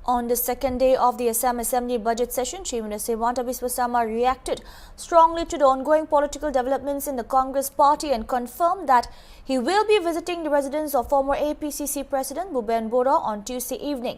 On the second day of the Assam Assembly budget session, Chief Minister Himanta Biswa Sarma reacted strongly to the ongoing political developments in the Congress party and confirmed that he will be visiting the residence of former APCC President Bhupen Bora on Tuesday evening.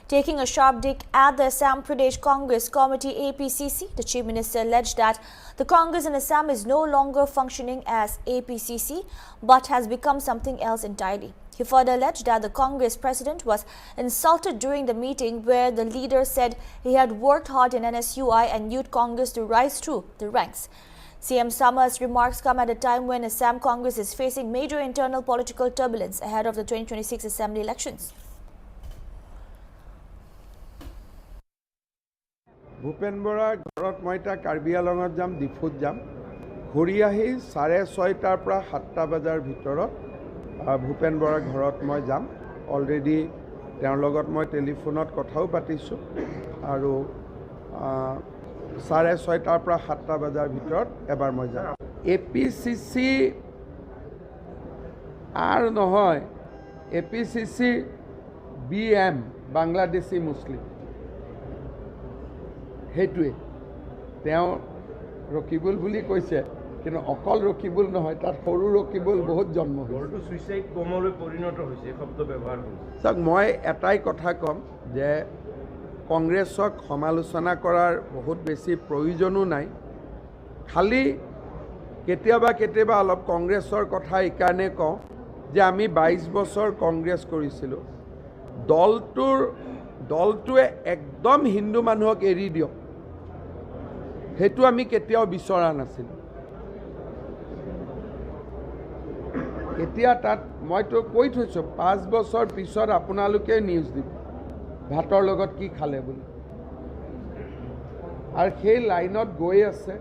Taking a sharp dig at the Assam Pradesh Congress Committee APCC, the Chief Minister alleged that the Congress in Assam is no longer functioning as APCC but has become something else entirely. He further alleged that the Congress president was insulted during the meeting where the leader said he had worked hard in NSUI and Youth Congress to rise through the ranks. CM Sarma's remarks come at a time when Assam Congress is facing major internal political turbulence ahead of the 2026 Assembly elections. Bhupen Bora ঘৰত মই তা কাৰ্বি আলঙত যাম ডিফুত যাম ঘূৰি আহি 6:30 পৰা 7টা বজাৰ ভিতৰত Bhupen Bora ঘৰত মই যাম অলৰেডি তেওঁৰ লগত মই টেলিফোনত কথাও পাতিছো আৰু 6:30 পৰা 7টা বজাৰ ভিতৰত এবাৰ মই যাম এপিসিসি আৰ নহয় এপিসিসি বিএম বাংলাদেশী মুসলিম হেতুৱে তেওঁ ৰকিবুল বুলি কৈছে কিন্তু অকল ৰকিবুল নহয় তাত সৰু ৰকিবুল বহুত জন্ম হৈছে সুইসাইড বোমালৈ পৰিণত হৈছে শব্দ ব্যৱহাৰ কৰিছে সক মই এটাই কথা কম যে কংগ্ৰেছক সমালোচনা কৰাৰ বহুত বেছি প্ৰয়োজনো নাই খালি কেতিয়াবা অলপ কংগ্ৰেছৰ কথা ইকাৰণে কওঁ যে আমি 22 বছৰ কংগ্ৰেছ কৰিছিলো দলটোৱে একদম হিন্দু মানুহক এৰি দিয়ক হেতু আমি কেতিয়াও বিচৰা নাছিল এতিয়া তাত মইতো কৈ থৈছো 5 বছৰ পিছত আপোনালোকে নিউজ দিব ভাতৰ লগত কি খালে বুলি আৰু সেই লাইনত গৈ আছে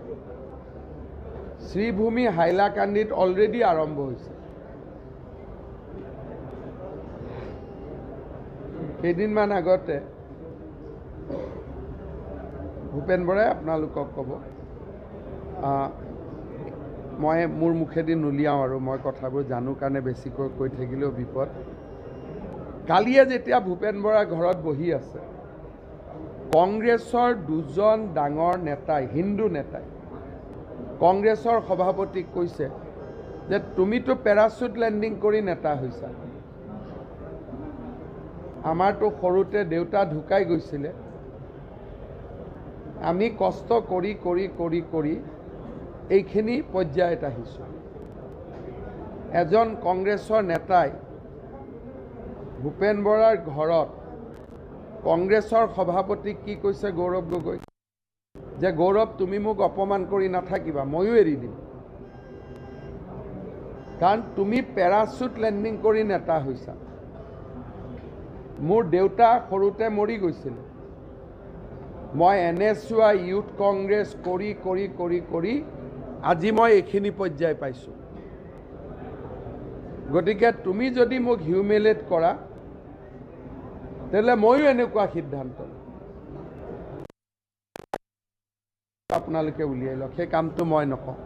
শ্ৰীভূমি হাইলাকান্দিত অলৰেডি আৰম্ভ হৈছে কেইদিনমান আগতে ভূপেন বৰাই আপোনালোকক ক'ব মই মোৰ মুখেদি নুলিয়াও আৰু মই কথাবোৰ জানো কাৰণে বেছিকৈ কৈ থাকিলেও বিপদ কালিয়ে যেতিয়া ভূপেন বৰা ঘৰত বহি আছে কংগ্ৰেছৰ দুজন ডাঙৰ নেতা হিন্দু নেতাই কংগ্ৰেছৰ সভাপতিক কৈছে যে তুমিতো পেৰাচুট লেণ্ডিং কৰি নেতা হৈছা আমাৰতো সৰুতে দেউতা ঢুকাই গৈছিলে আমি কষ্ট কৰি এইখিনি পৰ্যায়ত আহিছো এজন কংগ্ৰেছৰ নেতাই ভূপেন বৰাৰ ঘৰত কংগ্ৰেছৰ সভাপতিক কি কৈছে গৌৰৱ গগৈ যে গৌৰৱ তুমি মোক অপমান কৰি নাথাকিবা ময়ো এৰি দিম কাৰণ তুমি পেৰাচুট লেণ্ডিং কৰি নেতা হৈছা মোৰ দেউতা সৰুতে মৰি গৈছিল মই NSUI Youth Congress কৰি আজি মই এইখিনি পৰ্যায় পাইছো গতিকে তুমি যদি মোক হিউমিলেট কৰা তেলে ময়ো এনেকুৱা সিদ্ধান্ত আপোনালোকে উলিয়াই লওক সেই কামটো মই নকওঁ